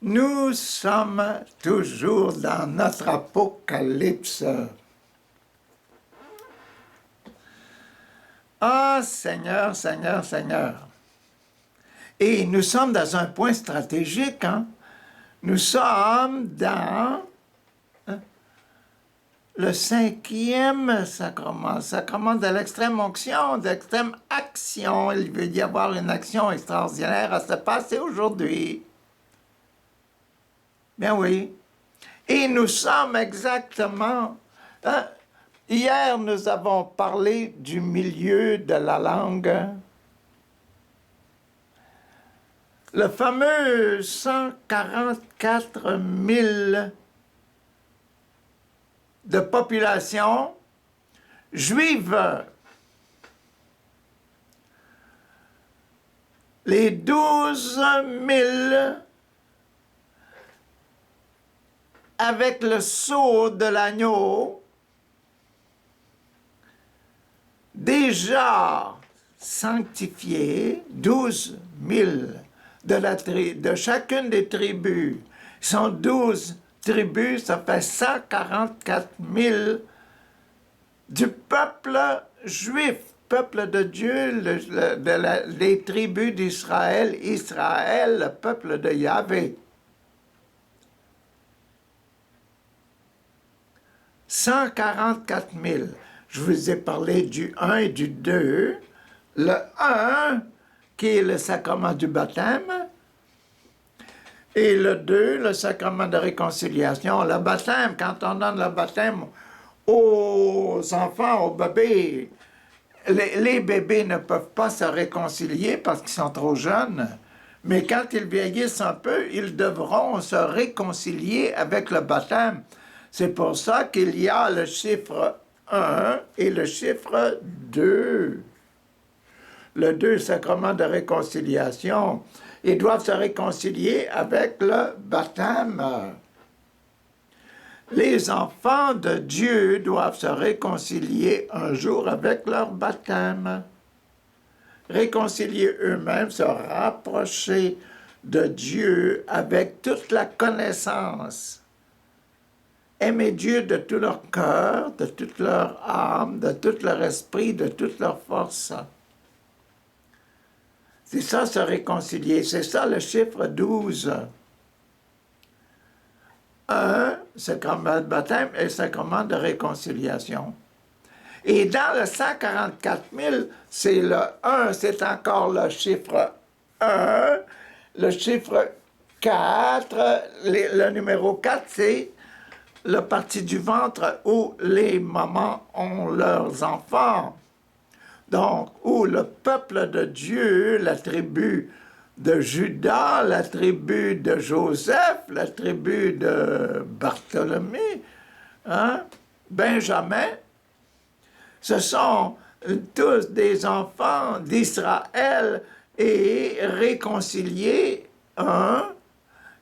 Nous sommes toujours dans notre apocalypse. Ah, Seigneur, Seigneur, Seigneur. Et nous sommes dans un point stratégique. Nous sommes dans le 5e sacrement, sacrement de l'extrême onction, de l'extrême action. Il veut y avoir une action extraordinaire à se passer aujourd'hui. Bien oui. Et nous sommes exactement... hier, nous avons parlé du milieu de la langue. Le fameux 144 000 de population juive. Les 12 000 avec le sceau de l'agneau, déjà sanctifiés, 12 000 de chacune des tribus. Ils sont 12 tribus, ça fait 144 000 du peuple juif, peuple de Dieu, les tribus d'Israël, Israël, le peuple de Yahvé. 144 000. Je vous ai parlé du 1 et du 2. Le 1, qui est le sacrement du baptême, et le 2, le sacrement de réconciliation. Le baptême, quand on donne le baptême aux enfants, aux bébés, les bébés ne peuvent pas se réconcilier parce qu'ils sont trop jeunes, mais quand ils vieillissent un peu, ils devront se réconcilier avec le baptême. C'est pour ça qu'il y a le chiffre 1 et le chiffre 2. Le 2, sacrement de réconciliation. Ils doivent se réconcilier avec le baptême. Les enfants de Dieu doivent se réconcilier un jour avec leur baptême. Réconcilier eux-mêmes, se rapprocher de Dieu avec toute la connaissance. Aimer Dieu de tout leur cœur, de toute leur âme, de tout leur esprit, de toute leur force. C'est ça, se réconcilier. C'est ça le chiffre 12. 1, sacrement de baptême et sacrement de réconciliation. Et dans le 144 000, c'est le 1, c'est encore le chiffre 1. Le chiffre 4, le numéro 4, c'est la partie du ventre où les mamans ont leurs enfants. Donc, où le peuple de Dieu, la tribu de Judas, la tribu de Joseph, la tribu de Bartholomé, Benjamin, ce sont tous des enfants d'Israël et réconciliés,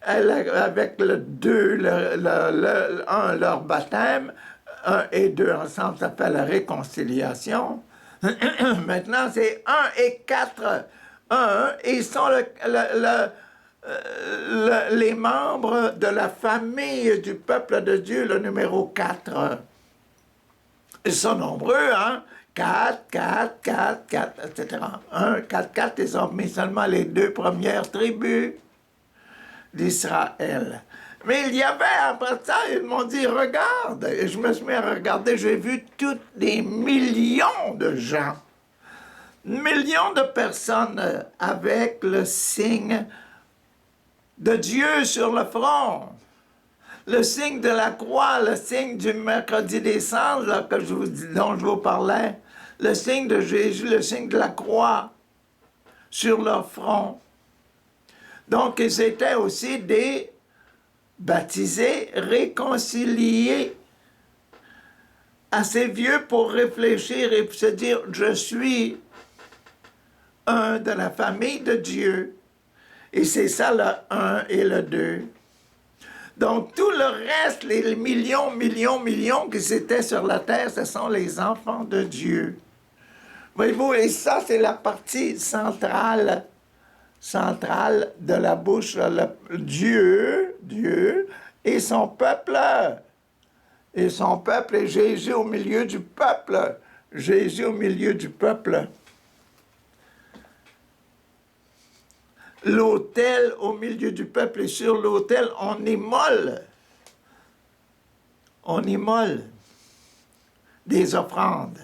avec le 2, le 1, leur baptême, 1 et 2 ensemble, ça fait la réconciliation. Maintenant, c'est 1 et 4. 1, ils sont les membres de la famille du peuple de Dieu, le numéro 4. Ils sont nombreux, 4, 4, 4, 4, etc. 1, 4, 4, ils ont mis seulement les 2 premières tribus d'Israël. Mais il y avait, après ça, ils m'ont dit, regarde. Et je me suis mis à regarder, j'ai vu tous des millions de gens, millions de personnes avec le signe de Dieu sur le front. Le signe de la croix, le signe du mercredi des cendres, là, dont je vous parlais. Le signe de Jésus, le signe de la croix sur leur front. Donc, ils étaient aussi des baptisés, réconciliés, assez vieux pour réfléchir et se dire « Je suis un de la famille de Dieu ». Et c'est ça le 1 et le 2. Donc, tout le reste, les millions qui étaient sur la terre, ce sont les enfants de Dieu. Voyez-vous, et ça, c'est la partie centrale central de la bouche, Dieu et son peuple. Et son peuple est Jésus au milieu du peuple. Jésus au milieu du peuple. L'autel au milieu du peuple, et sur l'autel, on immole. On immole des offrandes.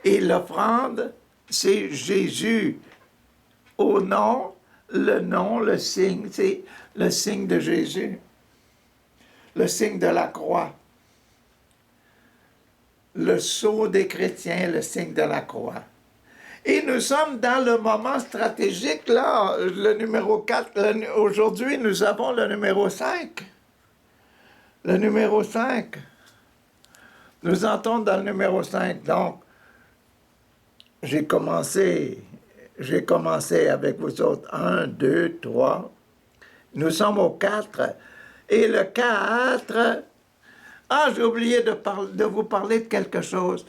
Et l'offrande, c'est Jésus. Au nom, le signe, c'est le signe de Jésus. Le signe de la croix. Le sceau des chrétiens, le signe de la croix. Et nous sommes dans le moment stratégique, là, le numéro 4. Aujourd'hui, nous avons le numéro 5. Le numéro 5. Nous entrons dans le numéro 5. Donc, j'ai commencé avec vous autres. 1, 2, 3. Nous sommes au 4. Et le 4... Ah, j'ai oublié de vous parler de quelque chose.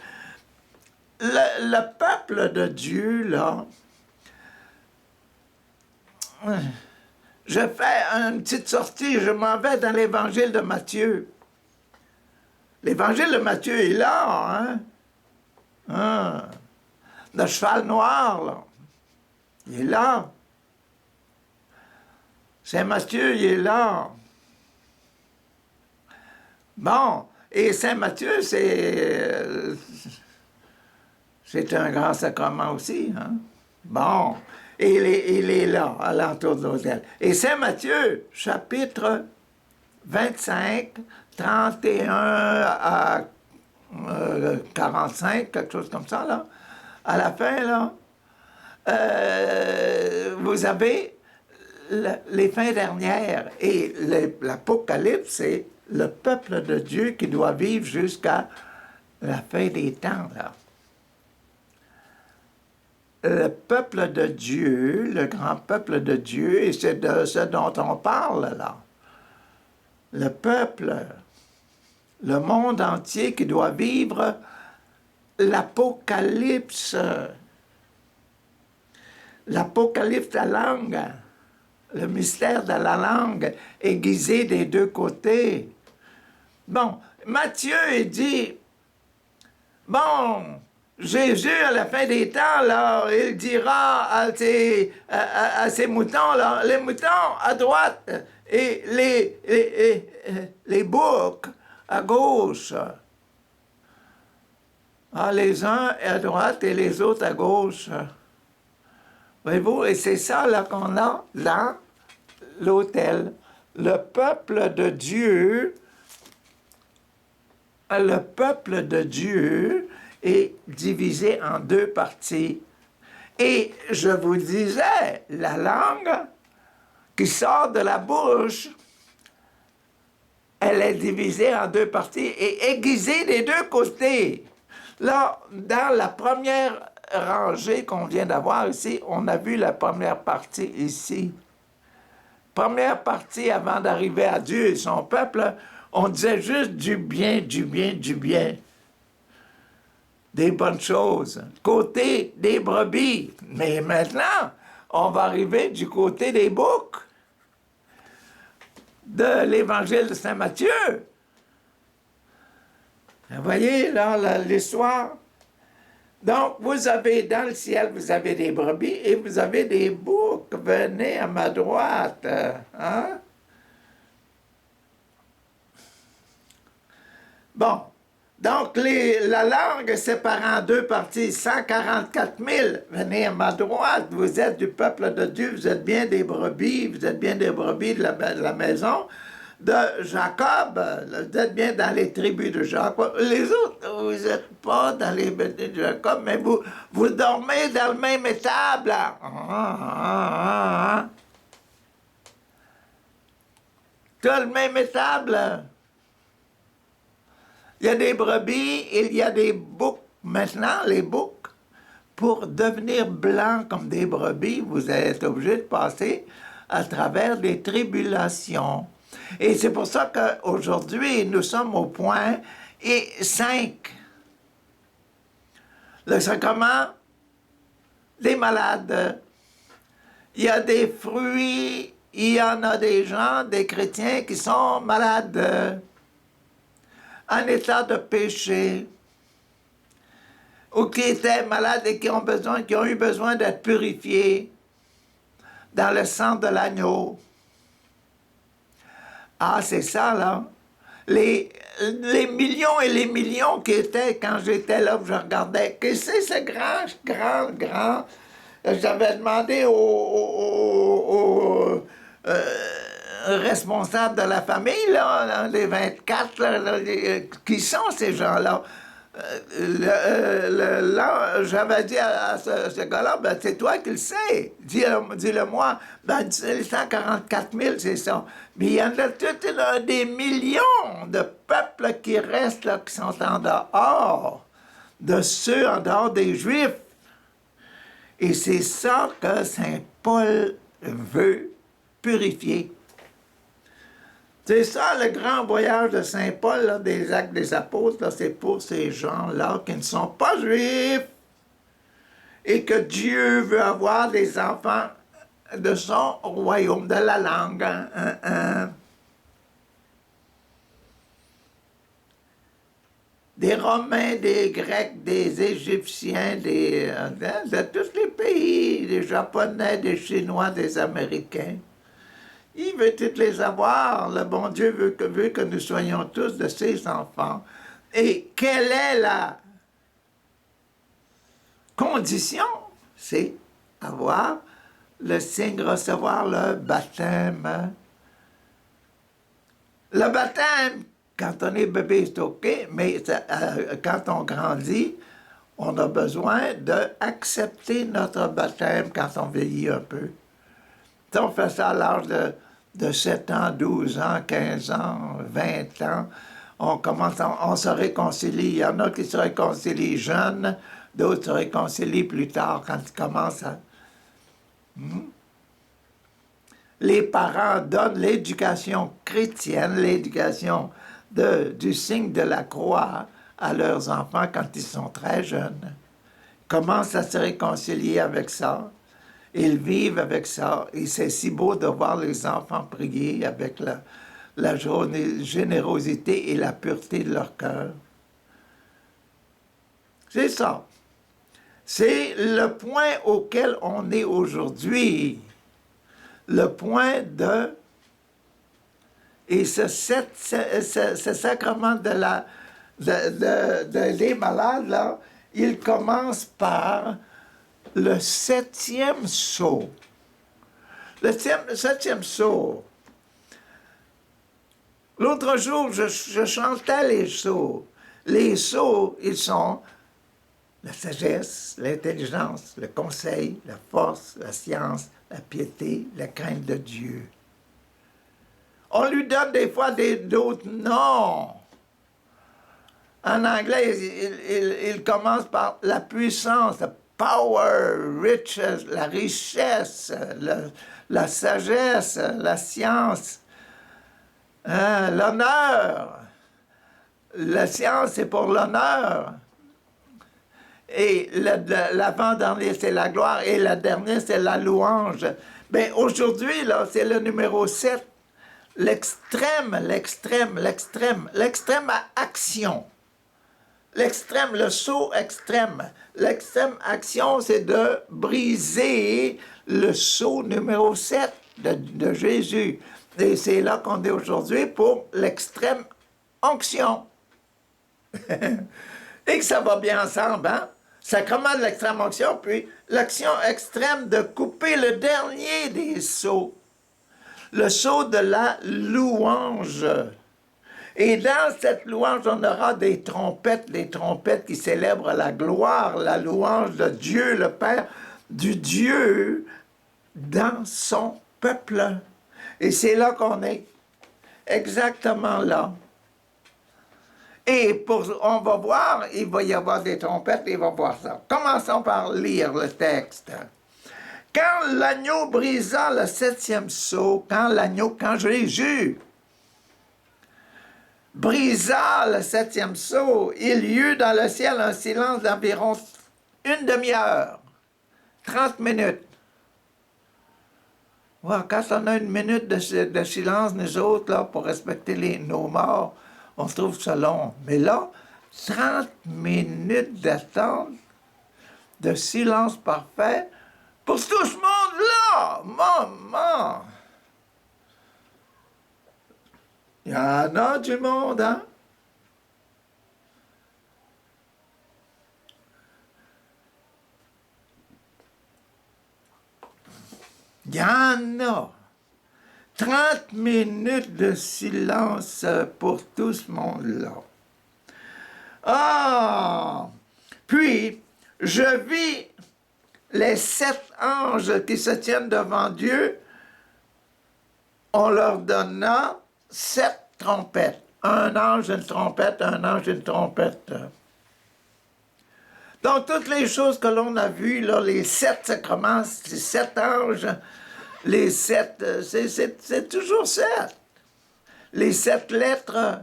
Le peuple de Dieu, là, je fais une petite sortie, je m'en vais dans l'évangile de Matthieu. L'évangile de Matthieu est là, hein? Le cheval noir, là, il est là. Saint Matthieu, il est là. Bon, et Saint Matthieu, c'est un grand sacrement aussi, hein? Bon, et il est là, à l'entour de l'autel. Et Saint Matthieu, chapitre 25, 31 à 45, quelque chose comme ça, là, à la fin, là, vous avez les fins dernières, et l'Apocalypse, c'est le peuple de Dieu qui doit vivre jusqu'à la fin des temps, là. Le peuple de Dieu, le grand peuple de Dieu, et c'est de ce dont on parle, là. Le peuple, le monde entier qui doit vivre l'Apocalypse. L'Apocalypse, la langue, le mystère de la langue aiguisé des deux côtés. Bon, Matthieu, il dit, bon, Jésus, à la fin des temps, là, il dira à ses moutons, là, les moutons à droite et les boucs à gauche. Ah, les uns à droite et les autres à gauche. Voyez-vous, et c'est ça là qu'on a dans l'autel. Le peuple de Dieu est divisé en deux parties. Et je vous disais, la langue qui sort de la bouche, elle est divisée en deux parties et aiguisée des deux côtés. Là, dans la première rangée qu'on vient d'avoir ici, on a vu la première partie ici. Première partie avant d'arriver à Dieu et son peuple, on disait juste du bien, du bien, du bien. Des bonnes choses. Côté des brebis. Mais maintenant, on va arriver du côté des boucs. De l'évangile de Saint Matthieu. Vous voyez, là, l'histoire. Donc, vous avez dans le ciel, vous avez des brebis et vous avez des boucs. Venez à ma droite. Hein? Bon. Donc, la langue séparant en deux parties, 144 000, venez à ma droite, vous êtes du peuple de Dieu, vous êtes bien des brebis, vous êtes bien des brebis de la maison de Jacob, vous êtes bien dans les tribus de Jacob. Les autres, vous n'êtes pas dans les tribus de Jacob, mais vous dormez dans le même étable. Tout le même étable. Il y a des brebis, il y a des boucs. Maintenant, les boucs, pour devenir blancs comme des brebis, vous êtes obligé de passer à travers des tribulations. Et c'est pour ça qu'aujourd'hui, nous sommes au point 5. Le sacrement des malades. il y a des fruits, il y en a des gens, des chrétiens qui sont malades, en état de péché, ou qui étaient malades et qui ont eu besoin d'être purifiés dans le sang de l'agneau. Ah, c'est ça, là. Les millions et les millions qui étaient quand j'étais là, je regardais. Qu'est-ce que c'est grand? J'avais demandé au responsable de la famille, là, les 24, là, qui sont ces gens-là? Là, j'avais dit à ce gars-là, ben, c'est toi qui le sais. Dis-le-moi. Ben, c'est 144 000, c'est ça. Mais il y en a des millions de peuples qui restent là, qui sont en dehors de ceux en dehors des Juifs. Et c'est ça que Saint Paul veut purifier. C'est ça, le grand voyage de Saint Paul, là, des Actes des Apôtres, c'est pour ces gens-là qui ne sont pas juifs et que Dieu veut avoir des enfants de son royaume, de la langue. Des Romains, des Grecs, des Égyptiens, de tous les pays, des Japonais, des Chinois, des Américains. Il veut toutes les avoir. Le bon Dieu veut que nous soyons tous de ses enfants. Et quelle est la condition? C'est avoir le signe, recevoir le baptême. Le baptême, quand on est bébé, c'est OK, mais quand on grandit, on a besoin d'accepter notre baptême quand on vieillit un peu. Si on fait ça à l'âge de 7 ans, 12 ans, 15 ans, 20 ans, on se réconcilie. Il y en a qui se réconcilient jeunes, d'autres se réconcilient plus tard quand ils commencent à... Les parents donnent l'éducation chrétienne, l'éducation du signe de la croix à leurs enfants quand ils sont très jeunes. Ils commencent à se réconcilier avec ça. Ils vivent avec ça. Et c'est si beau de voir les enfants prier avec la générosité et la pureté de leur cœur. C'est ça. C'est le point auquel on est aujourd'hui. Le point de... Et ce sacrement des malades, là, il commence par le 7e sceau. Le 7e sceau. L'autre jour, je chantais les sceaux. Les sceaux, ils sont la sagesse, l'intelligence, le conseil, la force, la science, la piété, la crainte de Dieu. On lui donne des fois d'autres noms. En anglais, il commence par la puissance, la power, riches, la richesse, la sagesse, la science, l'honneur. La science, c'est pour l'honneur. Et l'avant-dernier, c'est la gloire. Et la dernière, c'est la louange. Bien, aujourd'hui, là, c'est le numéro 7. L'extrême action. L'extrême, le saut extrême. L'extrême action, c'est de briser le sceau numéro 7 de Jésus. Et c'est là qu'on est aujourd'hui pour l'extrême onction. Et que ça va bien ensemble, hein? Sacrement de l'extrême onction, puis l'action extrême de couper le dernier des sceaux. Le sceau de la louange. Et dans cette louange, on aura des trompettes qui célèbrent la gloire, la louange de Dieu, le Père, du Dieu dans son peuple. Et c'est là qu'on est, exactement là. Et on va voir, il va y avoir des trompettes, et on va voir ça. Commençons par lire le texte. Quand l'agneau brisa le 7e sceau, quand Jésus brisa le 7e sceau, il y eut dans le ciel un silence d'environ une demi-heure, 30 minutes. Ouais, quand on a une minute de silence, nous autres, là, pour respecter nos morts, on se trouve ça long. Mais là, 30 minutes d'attente, de silence parfait, pour tout ce monde-là! Maman! Il y en a du monde, hein? Il y en a. 30 minutes de silence pour tout ce monde-là. Ah! Puis, je vis les 7 anges qui se tiennent devant Dieu. On leur donna 7 trompettes. Un ange, une trompette, un ange, une trompette. Donc, toutes les choses que l'on a vues, là, les 7 sacrements, les 7 anges, les 7, c'est toujours 7. Les 7 lettres,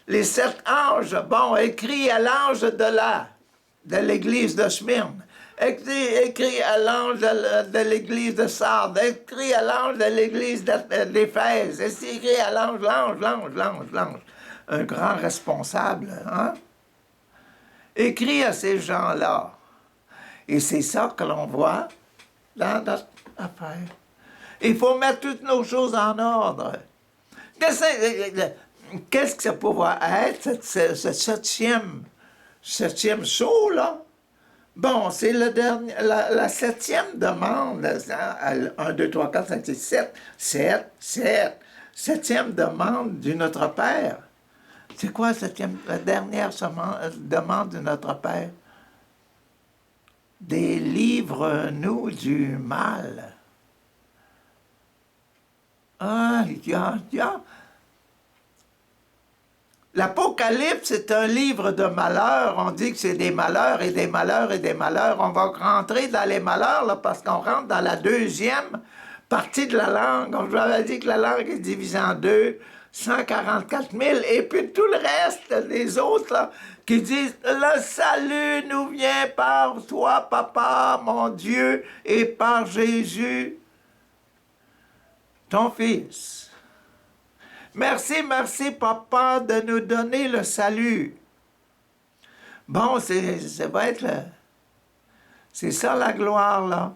les 7 anges, bon, écrit à l'ange de l'église de Smyrne, écrit à l'ange de l'église de Sardes, écrit à l'ange de l'église d'Éphèse, écrit à l'ange, un grand responsable, hein? Écrit à ces gens-là. Et c'est ça que l'on voit dans notre affaire. Il faut mettre toutes nos choses en ordre. Qu'est-ce que ça pourrait être, ce septième saut, là? Bon, c'est la 7e demande. 1, 2, 3, 4, 5, 6, 7. 7. 7e demande du Notre Père. C'est quoi la dernière demande de Notre Père? Délivre-nous du mal. Ah, L'Apocalypse est un livre de malheurs. On dit que c'est des malheurs et des malheurs et des malheurs. On va rentrer dans les malheurs là, parce qu'on rentre dans la 2e partie de la langue. On vous avait dit que la langue est divisée en 2. 144 000, et puis tout le reste des autres là, qui disent « Le salut nous vient par toi, Papa, mon Dieu, et par Jésus, ton Fils. Merci, merci, Papa, de nous donner le salut. » Bon, ça va être c'est ça la gloire, là,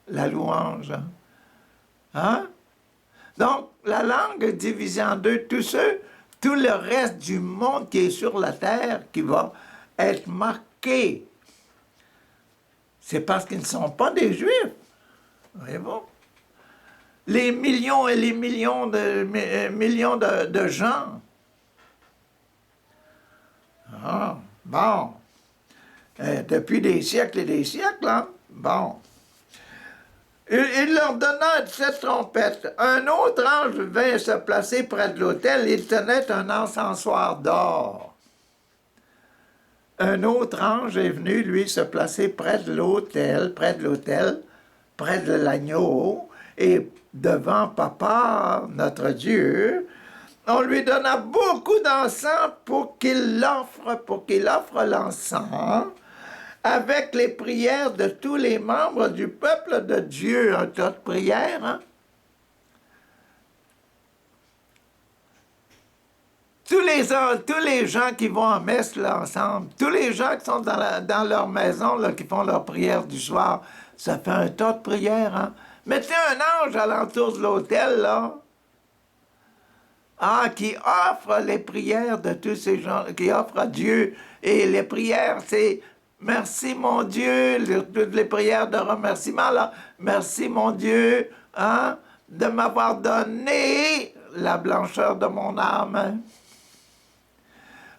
la louange. Hein? Donc, la langue est divisée en 2. Tout le reste du monde qui est sur la terre, qui va être marqué, c'est parce qu'ils ne sont pas des Juifs. Voyez-vous? Les millions et les millions de gens. Ah, bon. Depuis des siècles et des siècles, hein? Bon. Il leur donna 7 trompettes. Un autre ange vint se placer près de l'autel. Il tenait un encensoir d'or. Un autre ange est venu, lui, se placer près de l'autel, près de l'agneau, et devant Papa, notre Dieu. On lui donna beaucoup d'encens pour qu'il offre l'encens avec les prières de tous les membres du peuple de Dieu. Un tas de prières, hein? Tous les gens qui vont en messe là, ensemble, tous les gens qui sont dans leur maison, là, qui font leur prière du soir, ça fait un tas de prières, hein? Mettez un ange alentour de l'autel, là, qui offre les prières de tous ces gens, qui offre à Dieu. Et les prières, c'est « Merci, mon Dieu », toutes les prières de remerciement, là, « Merci, mon Dieu, hein, de m'avoir donné la blancheur de mon âme. »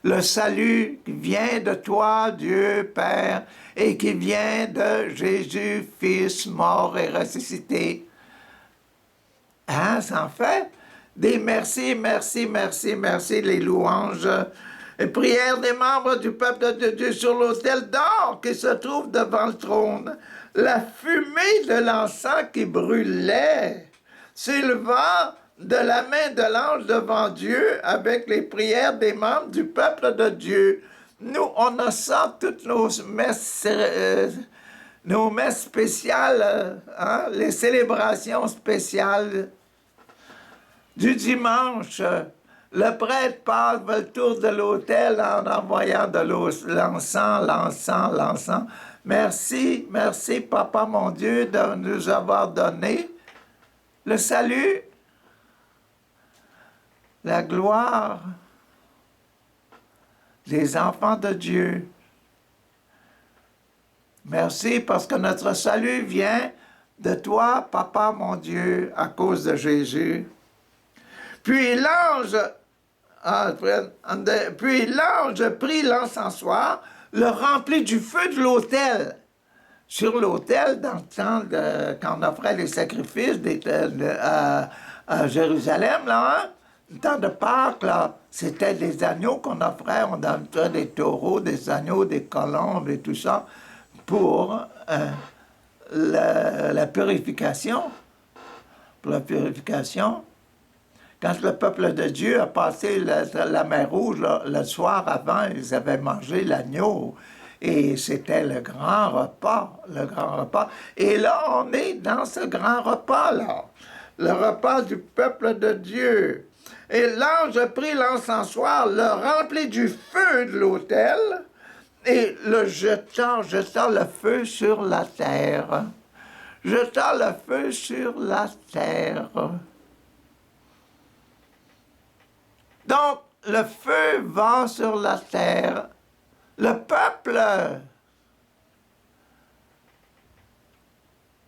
Le salut qui vient de toi, Dieu Père, et qui vient de Jésus, Fils, mort et ressuscité. Hein, ça en fait des merci, merci, merci, merci, les louanges. Et prières des membres du peuple de Dieu sur l'autel d'or qui se trouve devant le trône. La fumée de l'encens qui brûlait s'éleva de la main de l'ange devant Dieu avec les prières des membres du peuple de Dieu. Nous, on a ça, toutes nos messes nos messes spéciales, hein, les célébrations spéciales du dimanche. Le prêtre passe le tour de l'autel en envoyant de l'encens, l'encens, l'encens. Merci, merci, Papa mon Dieu, de nous avoir donné le salut, la gloire des enfants de Dieu. Merci parce que notre salut vient de toi, Papa mon Dieu, à cause de Jésus. Puis l'ange prit l'encensoir, le remplit du feu de l'autel. Sur l'autel, dans le temps quand on offrait les sacrifices à Jérusalem, là, hein, le temps de Pâques, là, c'était des agneaux qu'on offrait. On offrait des taureaux, des agneaux, des colombes et tout ça pour la purification. Pour la purification. Quand le peuple de Dieu a passé la mer Rouge, là, le soir avant, ils avaient mangé l'agneau. Et c'était le grand repas, le grand repas. Et là, on est dans ce grand repas-là, le repas du peuple de Dieu. Et l'ange prit l'encensoir, le remplit du feu de l'autel, et le jeta le feu sur la terre. Jeta le feu sur la terre. Donc, le feu va sur la terre. Le peuple,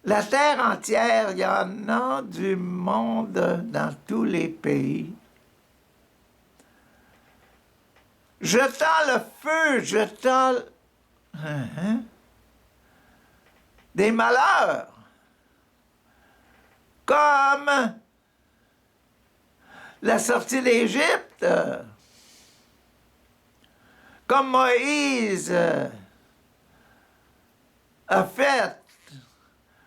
la terre entière, il y en a du monde dans tous les pays. Jeta le feu, jeta des malheurs, comme la sortie d'Égypte, comme Moïse a fait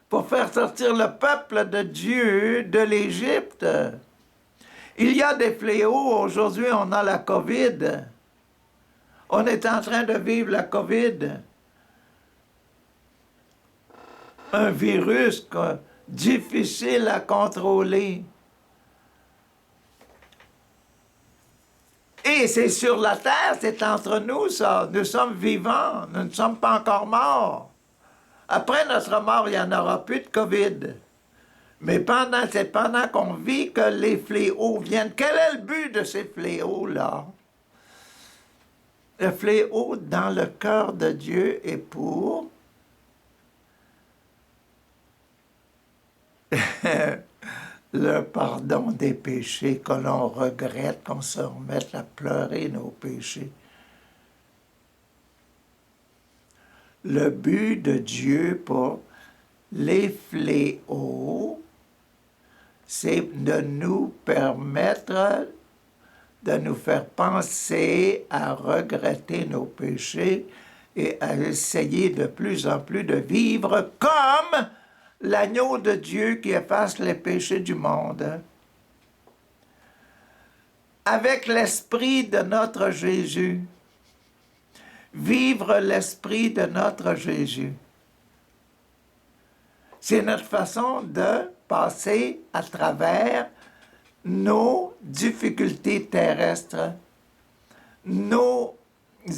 pour faire sortir le peuple de Dieu de l'Égypte. Il y a des fléaux. Aujourd'hui, on a la COVID. On est en train de vivre la COVID. Un virus difficile à contrôler. Et c'est sur la terre, c'est entre nous, ça. Nous sommes vivants, nous ne sommes pas encore morts. Après notre mort, il n'y en aura plus de COVID. Mais c'est pendant qu'on vit que les fléaux viennent. Quel est le but de ces fléaux-là? Le fléau dans le cœur de Dieu est pour le pardon des péchés, que l'on regrette, qu'on se remette à pleurer nos péchés. Le but de Dieu pour les fléaux, c'est de nous permettre, de nous faire penser à regretter nos péchés et à essayer de plus en plus de vivre comme l'agneau de Dieu qui efface les péchés du monde. Avec l'esprit de notre Jésus. Vivre l'esprit de notre Jésus. C'est notre façon de passer à travers nos difficultés terrestres, nos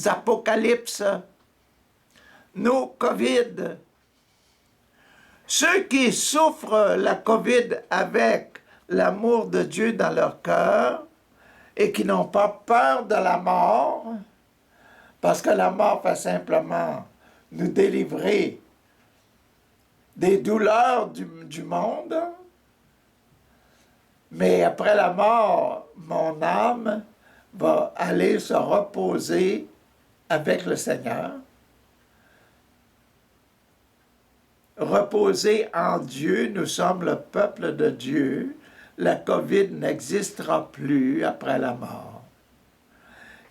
apocalypses, nos COVID. Ceux qui souffrent la COVID avec l'amour de Dieu dans leur cœur et qui n'ont pas peur de la mort, parce que la mort fait simplement nous délivrer des douleurs du monde, mais après la mort, mon âme va aller se reposer avec le Seigneur. Reposer en Dieu, nous sommes le peuple de Dieu. La COVID n'existera plus après la mort.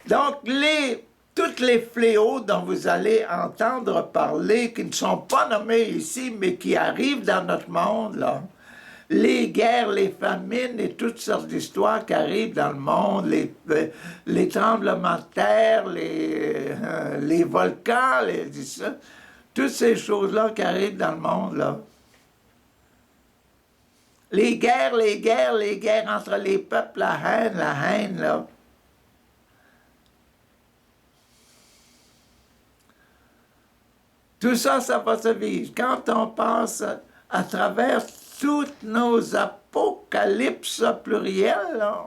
Donc, tous les fléaux dont vous allez entendre parler, qui ne sont pas nommés ici, mais qui arrivent dans notre monde, là, les guerres, les famines et toutes sortes d'histoires qui arrivent dans le monde, les tremblements de terre, les volcans, tout toutes ces choses-là qui arrivent dans le monde, là. Les guerres entre les peuples, la haine, là. Tout ça, ça va se vivre. Quand on passe à travers toutes nos apocalypses plurielles, là,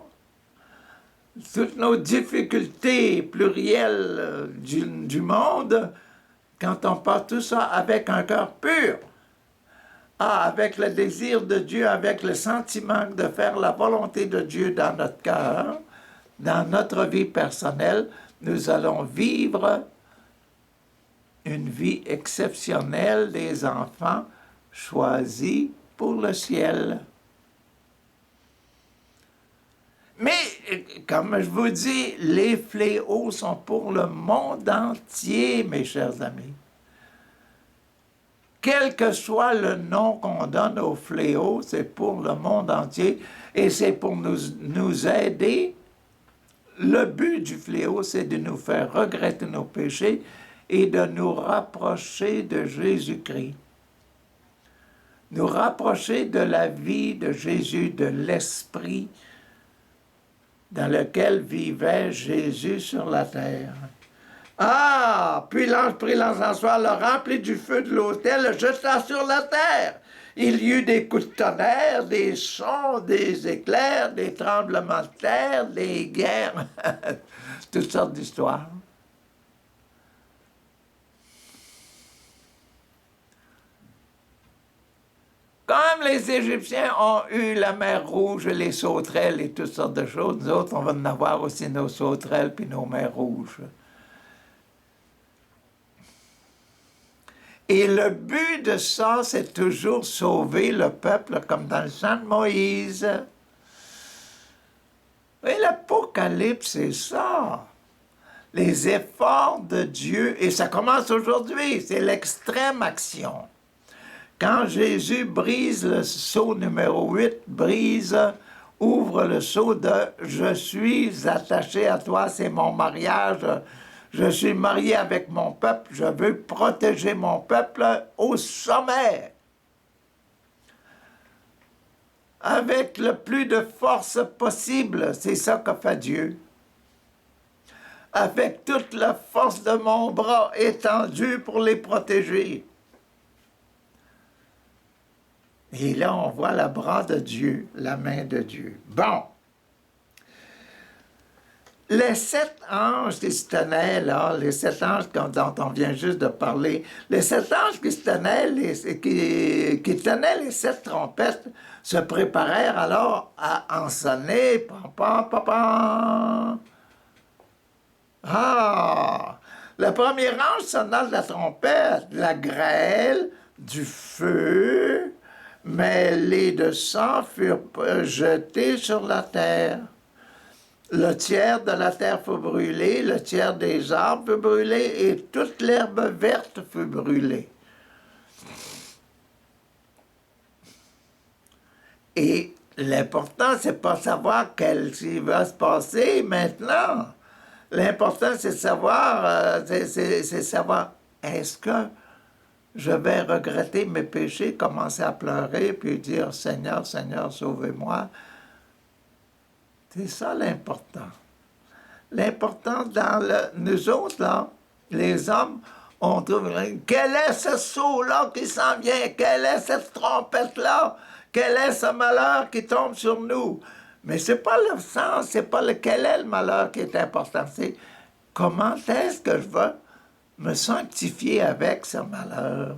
toutes nos difficultés plurielles du monde, quand on passe tout ça avec un cœur pur, avec le désir de Dieu, avec le sentiment de faire la volonté de Dieu dans notre cœur, dans notre vie personnelle, nous allons vivre une vie exceptionnelle des enfants choisis pour le ciel. Mais, comme je vous dis, les fléaux sont pour le monde entier, mes chers amis. Quel que soit le nom qu'on donne aux fléaux, c'est pour le monde entier et c'est pour nous aider. Le but du fléau, c'est de nous faire regretter nos péchés et de nous rapprocher de Jésus-Christ. Nous rapprocher de la vie de Jésus, de l'Esprit dans lequel vivait Jésus sur la terre. Ah! Puis l'ange prit l'encensoir, le remplit du feu de l'autel, le jeta sur la terre. Il y eut des coups de tonnerre, des sons, des éclairs, des tremblements de terre, des guerres, toutes sortes d'histoires. Comme les Égyptiens ont eu la mer Rouge, les sauterelles et toutes sortes de choses, nous autres, on va en avoir aussi nos sauterelles puis nos mers Rouges. Et le but de ça, c'est toujours sauver le peuple, comme dans le chant de Moïse. Et l'Apocalypse, c'est ça. Les efforts de Dieu, et ça commence aujourd'hui, c'est l'extrême action. Quand Jésus brise le sceau numéro 8, ouvre le sceau de « Je suis attaché à toi, c'est mon mariage », je suis marié avec mon peuple, je veux protéger mon peuple au sommet. Avec le plus de force possible, c'est ça qu'a fait Dieu. Avec toute la force de mon bras étendu pour les protéger. Et là, on voit le bras de Dieu, la main de Dieu. Bon. Les 7 anges qui se tenaient, là, les 7 anges dont on vient juste de parler, les 7 anges qui se tenaient, qui tenaient les 7 trompettes, se préparèrent alors à en sonner. Pam, pam, pam, pam. Ah! Le premier ange sonna de la trompette, la grêle, du feu, mêlés de sang furent jetés sur la terre. Le tiers de la terre fut brûlé, le tiers des arbres fut brûlé, et toute l'herbe verte fut brûlée. Et l'important, c'est pas savoir ce qui va se passer maintenant. L'important, c'est savoir, est-ce que je vais regretter mes péchés, commencer à pleurer, puis dire « Seigneur, Seigneur, sauvez-moi ». C'est ça l'important. L'important nous autres, là, les hommes, on trouve, quel est ce sceau-là qui s'en vient? Quelle est cette trompette-là? Quel est ce malheur qui tombe sur nous? Mais c'est pas le sens, c'est pas quel est le malheur qui est important, c'est comment est-ce que je vais me sanctifier avec ce malheur?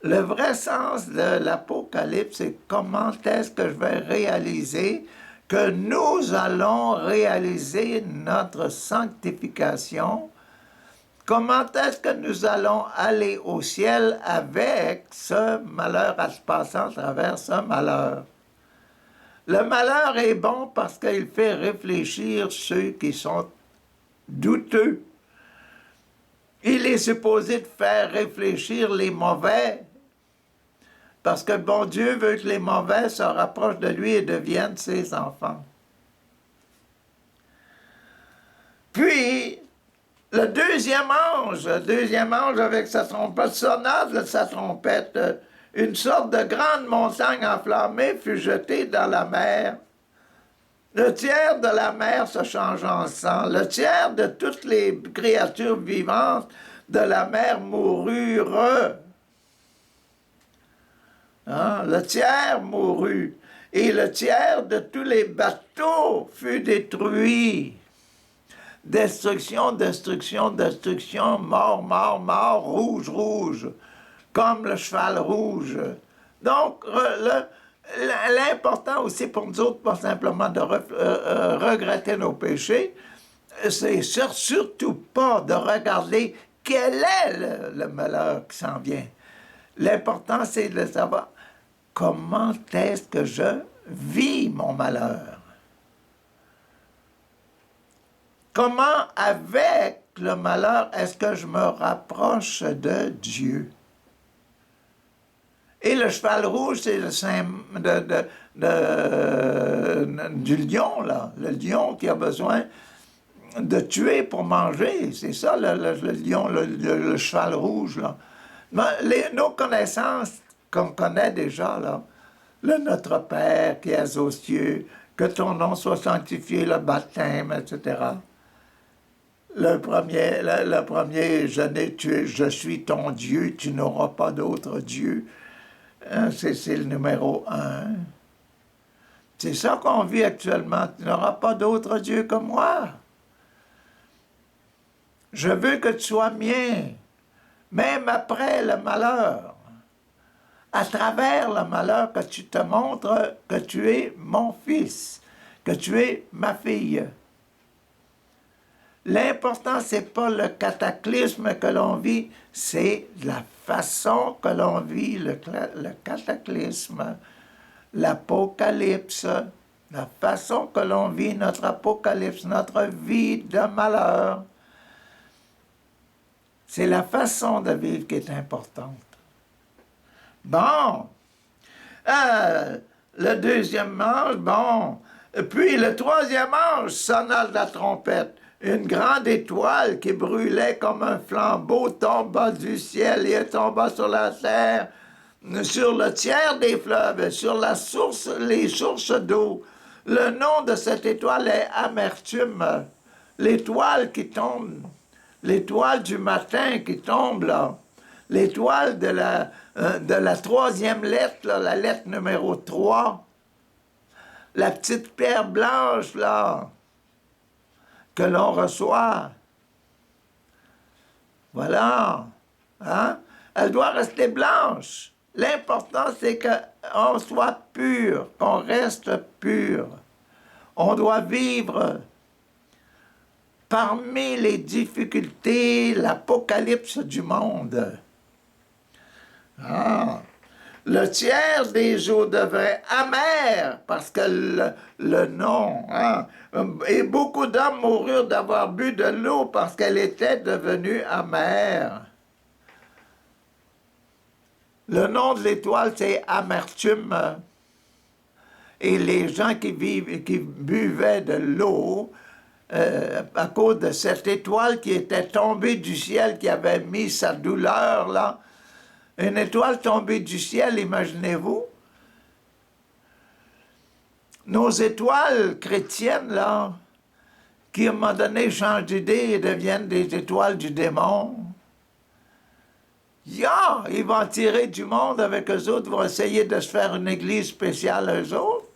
Le vrai sens de l'Apocalypse, c'est comment est-ce que je vais réaliser que nous allons réaliser notre sanctification. Comment est-ce que nous allons aller au ciel avec ce malheur, à se passer à travers ce malheur? Le malheur est bon parce qu'il fait réfléchir ceux qui sont douteux. Il est supposé de faire réfléchir les mauvais, parce que bon Dieu veut que les mauvais se rapprochent de lui et deviennent ses enfants. Puis, le deuxième ange avec sa trompette sonna de sa trompette. Une sorte de grande montagne enflammée fut jetée dans la mer. Le tiers de la mer se changea en sang. Le tiers de toutes les créatures vivantes de la mer moururent. Hein? Le tiers mourut. Et le tiers de tous les bateaux fut détruit. Destruction, destruction, destruction, mort, mort, mort, rouge, rouge, comme le cheval rouge. Donc, l'important aussi pour nous autres, pas simplement de regretter nos péchés, c'est surtout pas de regarder quel est le malheur qui s'en vient. L'important, c'est de savoir comment est-ce que je vis mon malheur. Comment, avec le malheur, est-ce que je me rapproche de Dieu? Et le cheval rouge, c'est le du lion, là. Le lion qui a besoin de tuer pour manger. C'est ça, le lion, le cheval rouge, là. Nos connaissances qu'on connaît déjà, là. Le Notre Père qui est aux cieux, que ton nom soit sanctifié, le baptême, etc. Le premier, je suis ton Dieu, tu n'auras pas d'autre Dieu. C'est le numéro 1. C'est ça qu'on vit actuellement. Tu n'auras pas d'autre Dieu que moi. Je veux que tu sois mien, même après le malheur. À travers le malheur, que tu te montres que tu es mon fils, que tu es ma fille. L'important, c'est pas le cataclysme que l'on vit, c'est la façon que l'on vit le cataclysme, l'apocalypse, la façon que l'on vit notre apocalypse, notre vie de malheur. C'est la façon de vivre qui est importante. Bon, le deuxième ange, bon, puis le troisième ange sonna de la trompette. Une grande étoile qui brûlait comme un flambeau tomba du ciel et tomba sur la terre, sur le tiers des fleuves, sur les sources d'eau. Le nom de cette étoile est Amertume. L'étoile qui tombe, l'étoile du matin qui tombe, là. L'étoile de la troisième lettre, là, la lettre numéro 3. La petite pierre blanche, là, que l'on reçoit. Voilà. Hein? Elle doit rester blanche. L'important, c'est qu'on soit pur, qu'on reste pur. On doit vivre parmi les difficultés, l'apocalypse du monde. Ah. Le tiers des eaux devrait amer, parce que le nom, hein, et beaucoup d'hommes moururent d'avoir bu de l'eau parce qu'elle était devenue amère. Le nom de l'étoile, c'est Amertume. Et les gens qui buvaient de l'eau, à cause de cette étoile qui était tombée du ciel, qui avait mis sa douleur là, une étoile tombée du ciel, imaginez-vous. Nos étoiles chrétiennes, là, qui à un moment donné changent d'idée et deviennent des étoiles du démon. Ils vont tirer du monde avec eux autres, vont essayer de se faire une église spéciale eux autres.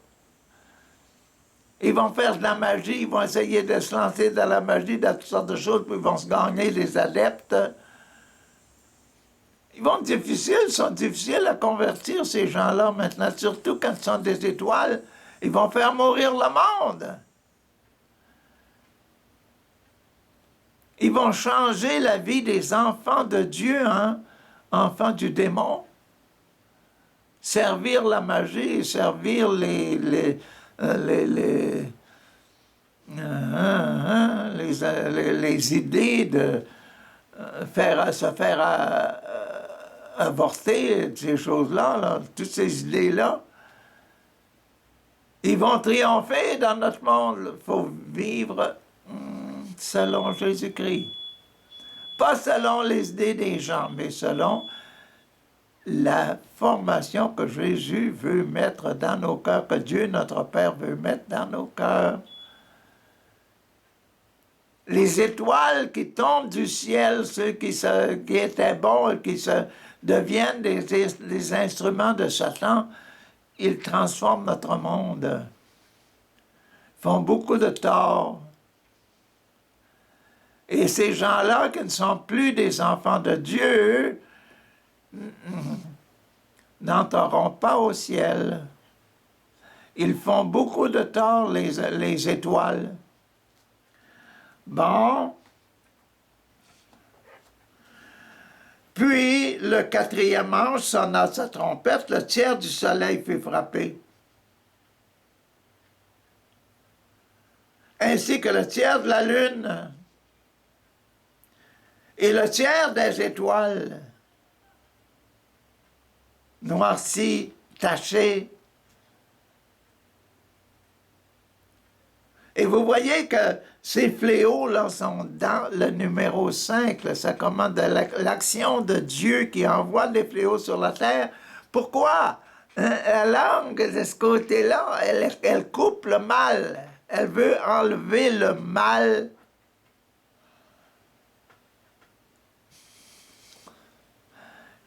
Ils vont faire de la magie, ils vont essayer de se lancer dans la magie, dans toutes sortes de choses, puis ils vont se gagner des adeptes. Ils sont difficiles à convertir, ces gens-là, maintenant, surtout quand ils sont des étoiles. Ils vont faire mourir le monde. Ils vont changer la vie des enfants de Dieu, hein? Enfants du démon. Servir la magie, servir les idées de se faire avorter, ces choses-là, là, toutes ces idées-là. Ils vont triompher dans notre monde. Il faut vivre selon Jésus-Christ. pas selon les idées des gens, mais selon la formation que Jésus veut mettre dans nos cœurs, que Dieu, notre Père, veut mettre dans nos cœurs. Les étoiles qui tombent du ciel, ceux qui étaient bons et qui deviennent des instruments de Satan, ils transforment notre monde, font beaucoup de tort. Et ces gens-là qui ne sont plus des enfants de Dieu n'entreront pas au ciel. Ils font beaucoup de tort, les étoiles. Bon. Puis, le quatrième ange sonna sa trompette, le tiers du soleil fut frappé, ainsi que le tiers de la lune et le tiers des étoiles, noircis, tachés. Et vous voyez que ces fléaux-là sont dans le numéro 5, là, ça commande l'action de Dieu qui envoie des fléaux sur la terre. Pourquoi? La langue de ce côté-là, elle coupe le mal. Elle veut enlever le mal.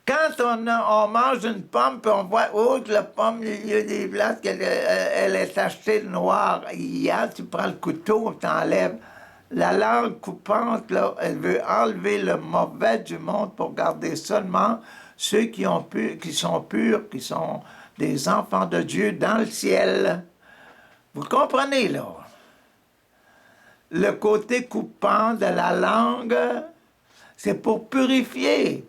Quand on mange une pomme, puis on voit, oh, que la pomme, il y a des places qu'elle elle est tachée de noir. Hier, tu prends le couteau, tu enlèves. La langue coupante, là, elle veut enlever le mauvais du monde pour garder seulement ceux qui sont purs, qui sont des enfants de Dieu dans le ciel. Vous comprenez, là? Le côté coupant de la langue, c'est pour purifier.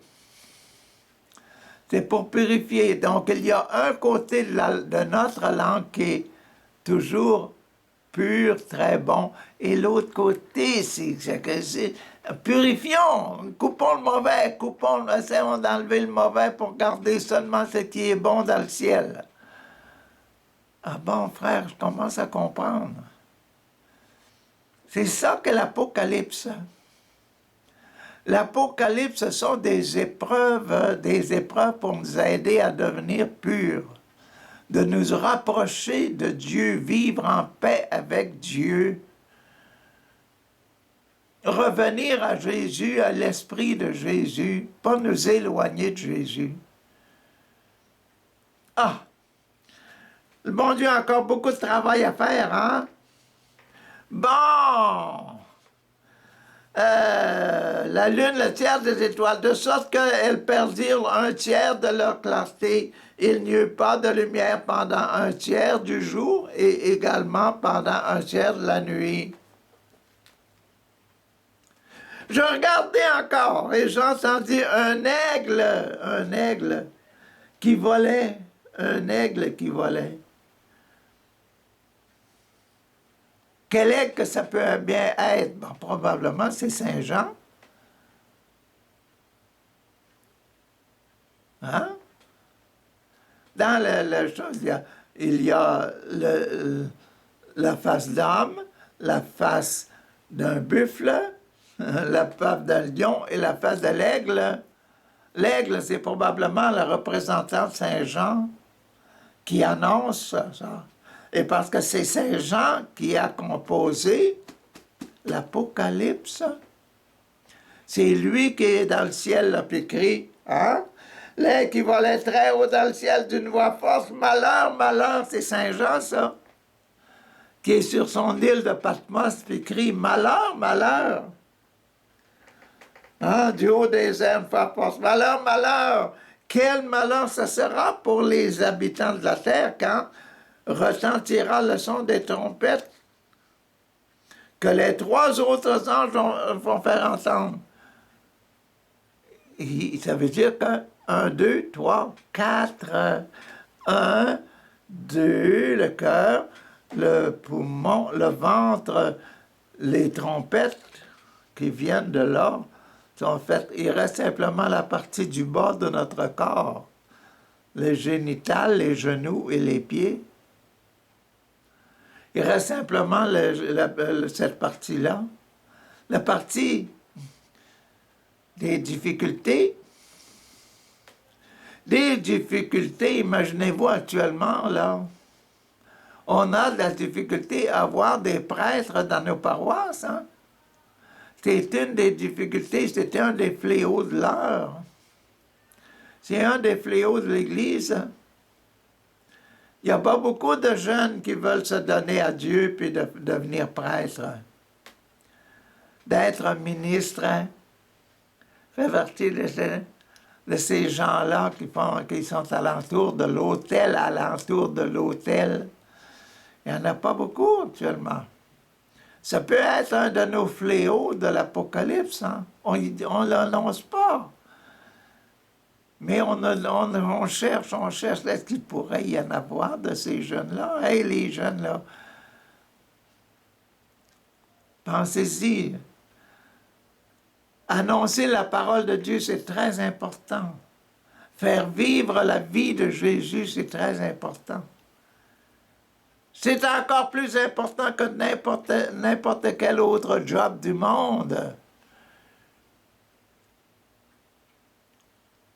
C'est pour purifier. Donc, il y a un côté de notre langue qui est toujours pur, très bon, et l'autre côté, c'est purifions, coupons le mauvais, essayons d'enlever le mauvais pour garder seulement ce qui est bon dans le ciel. Ah bon, frère, je commence à comprendre. C'est ça que l'Apocalypse. L'Apocalypse, ce sont des épreuves pour nous aider à devenir purs, de nous rapprocher de Dieu, vivre en paix avec Dieu, revenir à Jésus, à l'Esprit de Jésus, pas nous éloigner de Jésus. Ah! Le bon Dieu a encore beaucoup de travail à faire, hein? Bon! La lune, le tiers des étoiles, de sorte qu'elles perdirent un tiers de leur clarté. Il n'y eut pas de lumière pendant un tiers du jour et également pendant un tiers de la nuit. Je regardais encore et j'entendis un aigle qui volait, un aigle qui volait. Quel aigle que ça peut bien être? Bon, probablement, c'est Saint Jean. Hein? Dans la chose, il y a la face d'homme, la face d'un buffle, la face d'un lion et la face de l'aigle. L'aigle, c'est probablement le représentant de Saint Jean qui annonce ça. Et parce que c'est Saint Jean qui a composé l'Apocalypse. C'est lui qui est dans le ciel, là, puis crie, hein? L'aigle qui volait très haut dans le ciel d'une voix forte, malheur, malheur, c'est Saint Jean, ça, qui est sur son île de Patmos, puis crie, malheur, malheur. Hein? Du haut des airs, force, malheur, malheur. Quel malheur ça sera pour les habitants de la terre quand retentira le son des trompettes que les 3 autres anges vont faire entendre. Et ça veut dire que 1, 2, 3, 4, 1, 2, le cœur, le poumon, le ventre, les trompettes qui viennent de là sont faites. Il reste simplement la partie du bas de notre corps, les génitales, les genoux et les pieds. Il reste simplement cette partie-là. La partie Des difficultés? Des difficultés, imaginez-vous actuellement, là. On a de la difficulté à avoir des prêtres dans nos paroisses, hein? C'est une des difficultés, c'est un des fléaux de l'heure. C'est un des fléaux de l'Église. Il n'y a pas beaucoup de jeunes qui veulent se donner à Dieu puis de devenir prêtre. D'être ministre, hein? Fait partie de ces gens-là qui sont alentour de l'autel, Il n'y en a pas beaucoup actuellement. Ça peut être un de nos fléaux de l'Apocalypse. Hein? On ne l'annonce pas. Mais on cherche, est-ce qu'il pourrait y en avoir de ces jeunes-là? Hey, les jeunes-là, pensez-y. Annoncer la parole de Dieu, c'est très important. Faire vivre la vie de Jésus, c'est très important. C'est encore plus important que n'importe quel autre job du monde.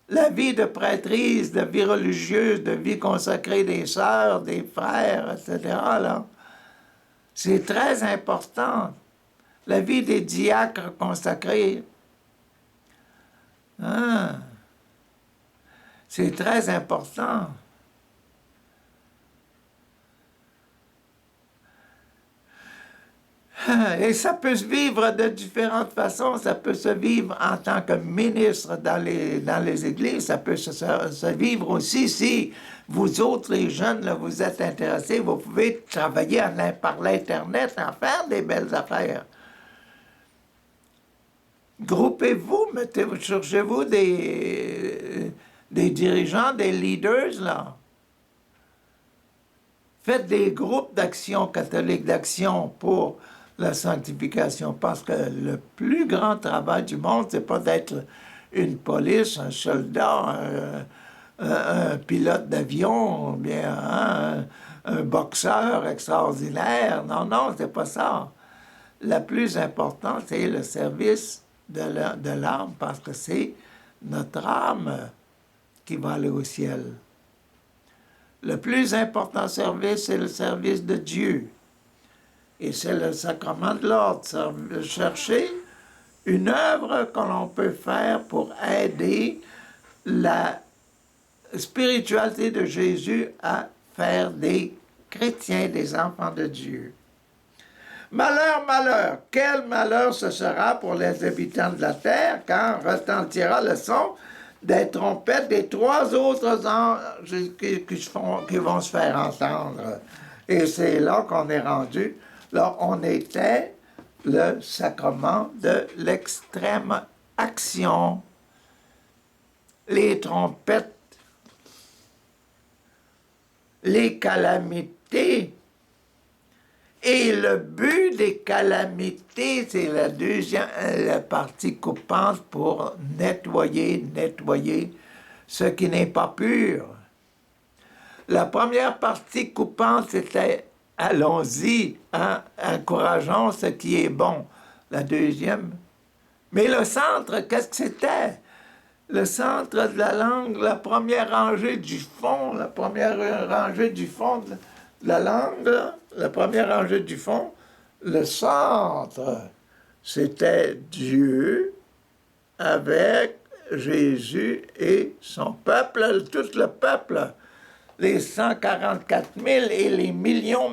La vie de prêtrise, de vie religieuse, de vie consacrée des sœurs, des frères, etc., là, c'est très important. La vie des diacres consacrés, hein, c'est très important. Et ça peut se vivre de différentes façons. Ça peut se vivre en tant que ministre dans les églises. Ça peut se vivre aussi si vous autres, les jeunes, là, vous êtes intéressés. Vous pouvez travailler par l'Internet, en faire des belles affaires. Groupez-vous, cherchez-vous des dirigeants, des leaders, là. Faites des groupes d'action catholique, d'action pour la sanctification, parce que le plus grand travail du monde, c'est pas d'être une police, un soldat, un pilote d'avion, bien un boxeur extraordinaire. Non, non, c'est pas ça. Le plus important, c'est le service de l'âme, parce que c'est notre âme qui va aller au ciel. Le plus important service, c'est le service de Dieu. Et c'est le sacrement de l'ordre. Chercher une œuvre que l'on peut faire pour aider la spiritualité de Jésus à faire des chrétiens, des enfants de Dieu. Malheur, malheur, quel malheur ce sera pour les habitants de la terre quand retentira le son des trompettes des trois autres anges qui vont se faire entendre. Et c'est là qu'on est rendu. Là, on était le sacrement de l'extrême action. Les trompettes, les calamités. Et le but des calamités, c'est la partie coupante pour nettoyer ce qui n'est pas pur. La première partie coupante, c'était « allons-y, hein, encourageons ce qui est bon ». La deuxième. Mais le centre, qu'est-ce que c'était? Le centre de la langue, la première rangée du fond, de la langue, la première rangée du fond, le centre, c'était Dieu avec Jésus et son peuple, tout le peuple, les 144 000 et les millions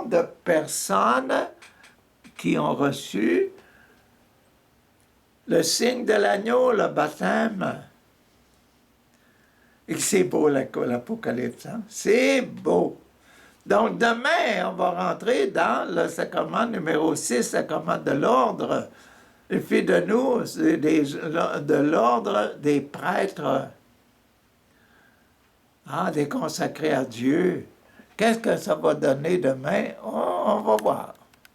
de personnes qui ont reçu le signe de l'agneau, le baptême. Et c'est beau l'Apocalypse, hein? C'est beau. Donc demain, on va rentrer dans le sacrement numéro 6, sacrement de l'ordre. Il fait de nous de l'ordre des prêtres, des consacrés à Dieu. Qu'est-ce que ça va donner demain? On va voir.